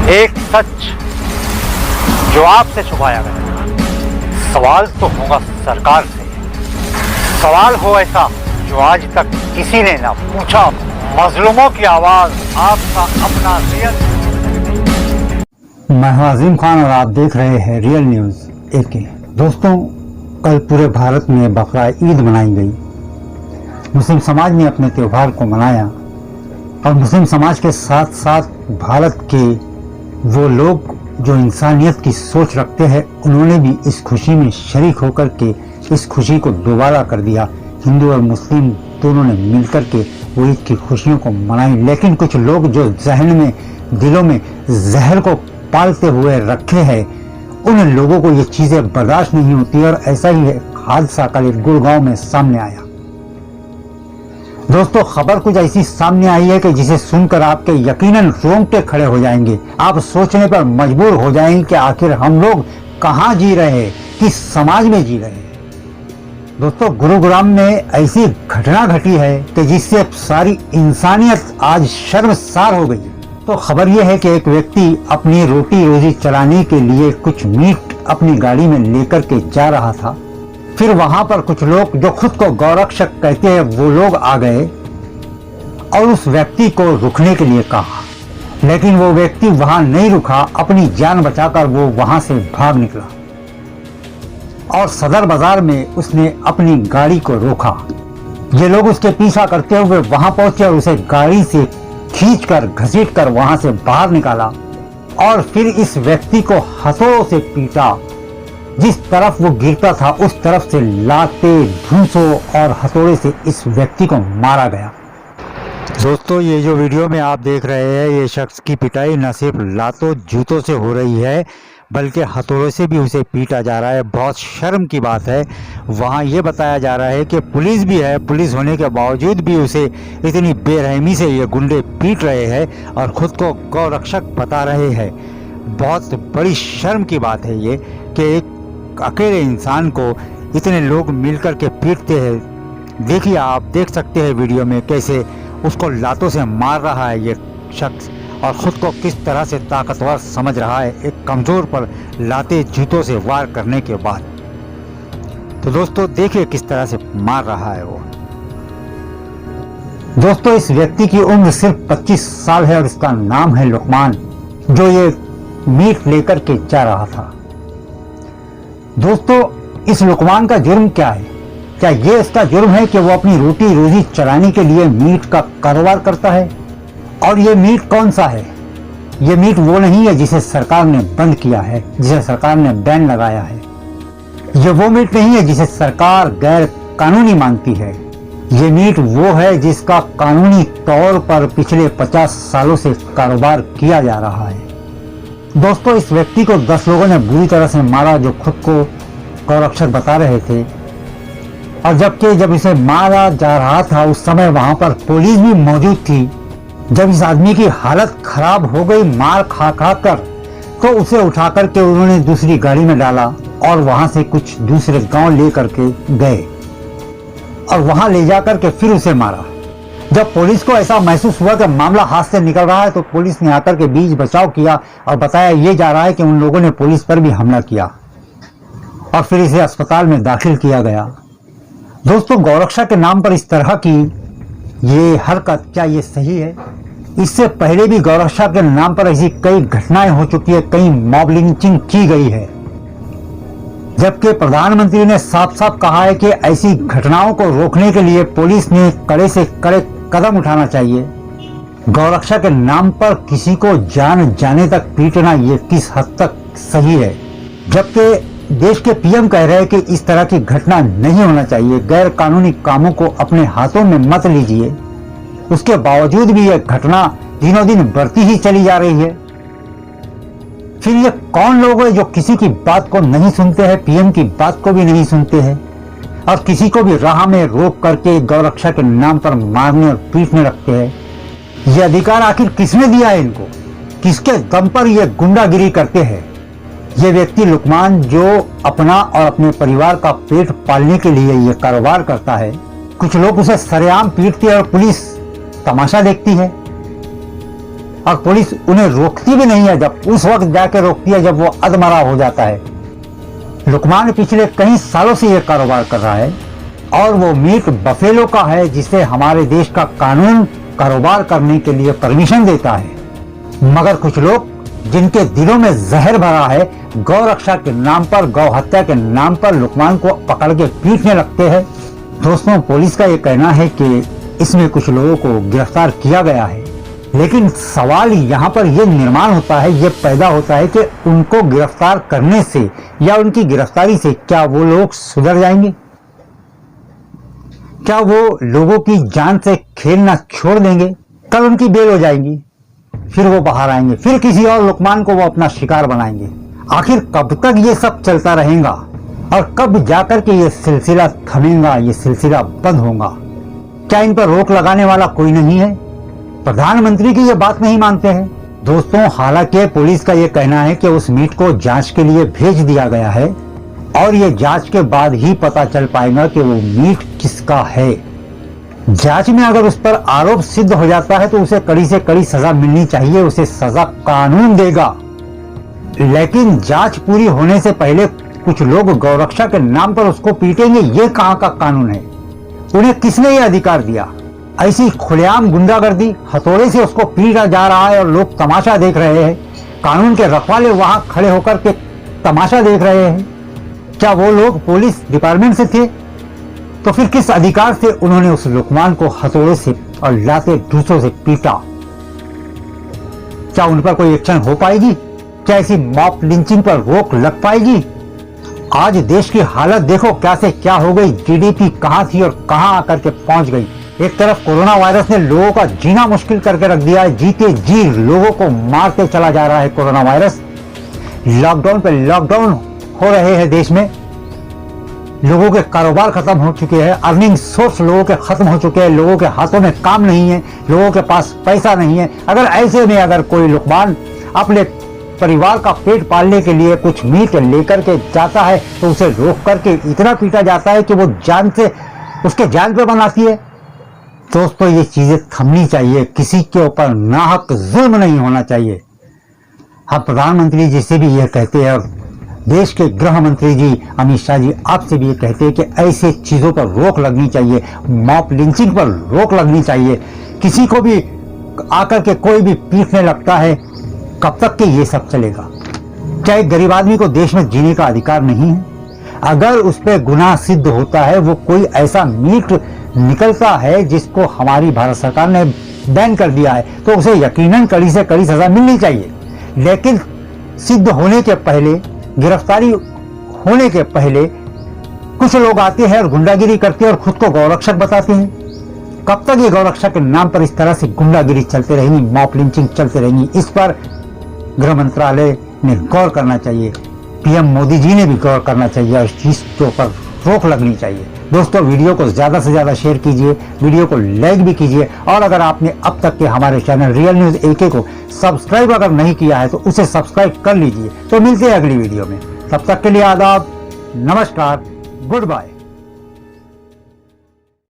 एक सच जो आपसे छुपाया गया। सवाल तो होगा सरकार से, सवाल हो ऐसा जो आज तक किसी ने ना पूछा। मजलूमों की आवाज आपका अपना रियल। मैं हूं अजीम खान और आप देख रहे हैं रियल न्यूज एके। दोस्तों, कल पूरे भारत में बकरा ईद मनाई गई। मुस्लिम समाज ने अपने त्योहार को मनाया और मुस्लिम समाज के साथ साथ भारत के वो लोग जो इंसानियत की सोच रखते हैं, उन्होंने भी इस खुशी में शरीक होकर के इस खुशी को दोबारा कर दिया। हिंदू और मुस्लिम दोनों ने मिलकर के वो ईद की खुशियों को मनाई। लेकिन कुछ लोग जो जहन में, दिलों में जहर को पालते हुए रखे हैं, उन लोगों को ये चीजें बर्दाश्त नहीं होती। और ऐसा ही हादसा कल गुड़गांव में सामने आया। दोस्तों, खबर कुछ ऐसी सामने आई है कि जिसे सुनकर आपके यकीनन रोंगटे खड़े हो जाएंगे। आप सोचने पर मजबूर हो जाएंगे कि आखिर हम लोग कहां जी रहे हैं, किस समाज में जी रहे हैं। दोस्तों, गुरुग्राम में ऐसी घटना घटी है कि जिससे सारी इंसानियत आज शर्मसार हो गई। तो खबर यह है कि एक व्यक्ति अपनी रोटी रोजी चलाने के लिए कुछ मीट अपनी गाड़ी में लेकर के जा रहा था। फिर वहां पर कुछ लोग जो खुद को गौरक्षक कहते हैं, वो लोग आ गए और उस व्यक्ति को रुकने के लिए कहा। लेकिन वो व्यक्ति वहां नहीं रुका, अपनी जान बचाकर वो वहां से भाग निकला और सदर बाजार में उसने अपनी गाड़ी को रोका। ये लोग उसके पीछा करते हुए वहां पहुंचे और उसे गाड़ी से खींचकर घसीटकर वहां से बाहर निकाला और फिर इस व्यक्ति को हथौड़ों से पीटा। जिस तरफ वो गिरता था उस तरफ से लाते, धूसों और हथौड़े से इस व्यक्ति को मारा गया। दोस्तों, ये जो वीडियो में आप देख रहे हैं, ये शख्स की पिटाई न सिर्फ लातों जूतों से हो रही है, बल्कि हथौड़े से भी उसे पीटा जा रहा है। बहुत शर्म की बात है। वहाँ ये बताया जा रहा है कि पुलिस भी है, पुलिस होने के बावजूद भी उसे इतनी बेरहमी से ये गुंडे पीट रहे हैं और खुद को गौरक्षक बता रहे हैं। बहुत बड़ी शर्म की बात है ये कि एक अकेले इंसान को इतने लोग मिलकर के पीटते हैं। देखिए, आप देख सकते हैं वीडियो में कैसे उसको लातों से मार रहा है ये शख्स और खुद को किस तरह से ताकतवर समझ रहा है एक कमजोर पर लाते जूतों से वार करने के बाद। तो दोस्तों, देखिए किस तरह से मार रहा है वो। दोस्तों, इस व्यक्ति की उम्र सिर्फ 25 साल है और इसका नाम है लुकमान, जो ये मीट लेकर के जा रहा था। दोस्तों, इस लुकमान का जुर्म क्या है? क्या ये इसका जुर्म है कि वो अपनी रोटी रोजी चलाने के लिए मीट का कारोबार करता है? और ये मीट कौन सा है? ये मीट वो नहीं है जिसे सरकार ने बंद किया है, जिसे सरकार ने बैन लगाया है। ये वो मीट नहीं है जिसे सरकार गैर कानूनी मानती है। ये मीट वो है जिसका कानूनी तौर पर पिछले 50 सालों से कारोबार किया जा रहा है। दोस्तों, इस व्यक्ति को 10 लोगों ने बुरी तरह से मारा जो खुद को गौरक्षक बता रहे थे। और जब इसे मारा जा रहा था उस समय वहां पर पुलिस भी मौजूद थी। जब इस आदमी की हालत खराब हो गई मार खा खा कर, तो उसे उठा करके उन्होंने दूसरी गाड़ी में डाला और वहां से कुछ दूसरे गांव ले करके गए और वहां ले जाकर के फिर उसे मारा। जब पुलिस को ऐसा महसूस हुआ कि मामला हाथ से निकल रहा है, तो पुलिस ने आकर के बीच बचाव किया और बताया ये जा रहा है कि उन लोगों ने पुलिस पर भी हमला किया और फिर इसे अस्पताल में दाखिल किया गया। दोस्तों, गौरक्षा के नाम पर इस तरह की ये हरकत, क्या ये सही है? इससे पहले भी गौरक्षा के नाम पर ऐसी कई घटनाएं हो चुकी है, कई मॉब लिंचिंग की गई है। जबकि प्रधानमंत्री ने साफ साफ कहा है कि ऐसी घटनाओं को रोकने के लिए पुलिस ने कड़े से कड़े कदम उठाना चाहिए। गौरक्षा के नाम पर किसी को जान जाने तक पीटना ये किस हद तक सही है? जबकि देश के पीएम कह रहे हैं कि इस तरह की घटना नहीं होना चाहिए, गैर कानूनी कामों को अपने हाथों में मत लीजिए। उसके बावजूद भी यह घटना दिनों दिन बढ़ती ही चली जा रही है। फिर ये कौन लोग हैं जो किसी की बात को नहीं सुनते हैं, पीएम की बात को भी नहीं सुनते हैं और किसी को भी राह में रोक करके गौरक्षा के नाम पर मारने और पीटने लगते हैं? ये अधिकार आखिर किसने दिया है इनको? किसके दम पर ये गुंडागिरी करते हैं? ये व्यक्ति लुकमान जो अपना और अपने परिवार का पेट पालने के लिए ये कारोबार करता है, कुछ लोग उसे सरेआम पीटते हैं और पुलिस तमाशा देखती है। और पुलिस उन्हें रोकती भी नहीं है, जब उस वक्त जाके रोकती है जब वो अधमरा हो जाता है। लुकमान पिछले कई सालों से ये कारोबार कर रहा है और वो मीट बफेलो का है जिसे हमारे देश का कानून कारोबार करने के लिए परमिशन देता है। मगर कुछ लोग जिनके दिलों में जहर भरा है, गौ रक्षा के नाम पर, गौ हत्या के नाम पर लुकमान को पकड़ के पीटने लगते हैं। दोस्तों, पुलिस का ये कहना है कि इसमें कुछ लोगों को गिरफ्तार किया गया है, लेकिन सवाल यहाँ पर ये निर्माण होता है, ये पैदा होता है कि उनको गिरफ्तार करने से या उनकी गिरफ्तारी से क्या वो लोग सुधर जाएंगे? क्या वो लोगों की जान से खेलना छोड़ देंगे? कल उनकी बेल हो जाएगी, फिर वो बाहर आएंगे, फिर किसी और लुकमान को वो अपना शिकार बनाएंगे। आखिर कब तक ये सब चलता रहेगा और कब जाकर के ये सिलसिला थमेगा, ये सिलसिला बंद होगा? क्या इन पर रोक लगाने वाला कोई नहीं है? प्रधानमंत्री की ये बात नहीं मानते हैं। दोस्तों, हालांकि पुलिस का ये कहना है कि उस मीट को जांच के लिए भेज दिया गया है और ये जांच के बाद ही पता चल पाएगा कि वो मीट किसका है। जांच में अगर उस पर आरोप सिद्ध हो जाता है तो उसे कड़ी से कड़ी सजा मिलनी चाहिए, उसे सजा कानून देगा। लेकिन जांच पूरी होने से पहले कुछ लोग गौरक्षा के नाम पर उसको पीटेंगे, ये कहाँ का कानून है? उन्हें किसने ये अधिकार दिया? ऐसी खुलेआम गुंडागर्दी, हथौड़े से उसको पीटा जा रहा है और लोग तमाशा देख रहे हैं। कानून के रखवाले वहां खड़े होकर के तमाशा देख रहे हैं। क्या वो लोग पुलिस डिपार्टमेंट से थे? तो फिर किस अधिकार से उन्होंने उस लुकमान को हथौड़े से और लाते दूसरों से पीटा? क्या उन पर कोई एक्शन हो पाएगी? क्या ऐसी मॉब लिंचिंग पर रोक लग पाएगी? आज देश की हालत देखो क्या से क्या हो गई। जीडीपी कहां थी और कहां आकर के पहुंच गई। एक तरफ कोरोना वायरस ने लोगों का जीना मुश्किल करके रख दिया है, जीते जी लोगों को मारते चला जा रहा है कोरोना वायरस। लॉकडाउन पे लॉकडाउन हो रहे हैं देश में, लोगों के कारोबार खत्म हो चुके हैं, अर्निंग सोर्स लोगों के खत्म हो चुके हैं, लोगों के हाथों में काम नहीं है, लोगों के पास पैसा नहीं है। अगर ऐसे में अगर कोई लुकमान अपने परिवार का पेट पालने के लिए कुछ मीट लेकर के जाता है तो उसे रोक करके इतना पीटा जाता है कि वो जान से उसके जान पे बनाती है। दोस्तों, ये चीजें थमनी चाहिए, किसी के ऊपर नाहक जुल्म नहीं होना चाहिए। हम प्रधानमंत्री जी से भी यह कहते हैं और देश के गृह मंत्री जी अमित शाह जी आपसे भी ये कहते हैं कि ऐसे चीजों पर रोक लगनी चाहिए, मॉब लिंचिंग पर रोक लगनी चाहिए। किसी को भी आकर के कोई भी पीटने लगता है, कब तक के ये सब चलेगा? क्या एक गरीब आदमी को देश में जीने का अधिकार नहीं है? अगर उस पर गुनाह सिद्ध होता है, वो कोई ऐसा मीट निकलता है जिसको हमारी भारत सरकार ने बैन कर दिया है, तो उसे यकीनन कड़ी से कड़ी सजा मिलनी चाहिए। लेकिन सिद्ध होने के पहले, गिरफ्तारी होने के पहले कुछ लोग आते हैं और गुंडागिरी करते हैं और खुद को गौरक्षक बताते हैं। कब तक ये गौरक्षक के नाम पर इस तरह से गुंडागिरी चलते रहेंगी, मॉब लिंचिंग चलते रहेंगी? इस पर गृह मंत्रालय ने गौर करना चाहिए, पीएम मोदी जी ने भी गौर करना चाहिए और इस चीज के ऊपर रोक लगनी चाहिए। दोस्तों, वीडियो को ज्यादा से ज्यादा शेयर कीजिए, वीडियो को लाइक भी कीजिए और अगर आपने अब तक के हमारे चैनल रियल न्यूज AK को सब्सक्राइब अगर नहीं किया है तो उसे सब्सक्राइब कर लीजिए। तो मिलते हैं अगली वीडियो में, तब तक के लिए आदाब, नमस्कार, गुड बाय।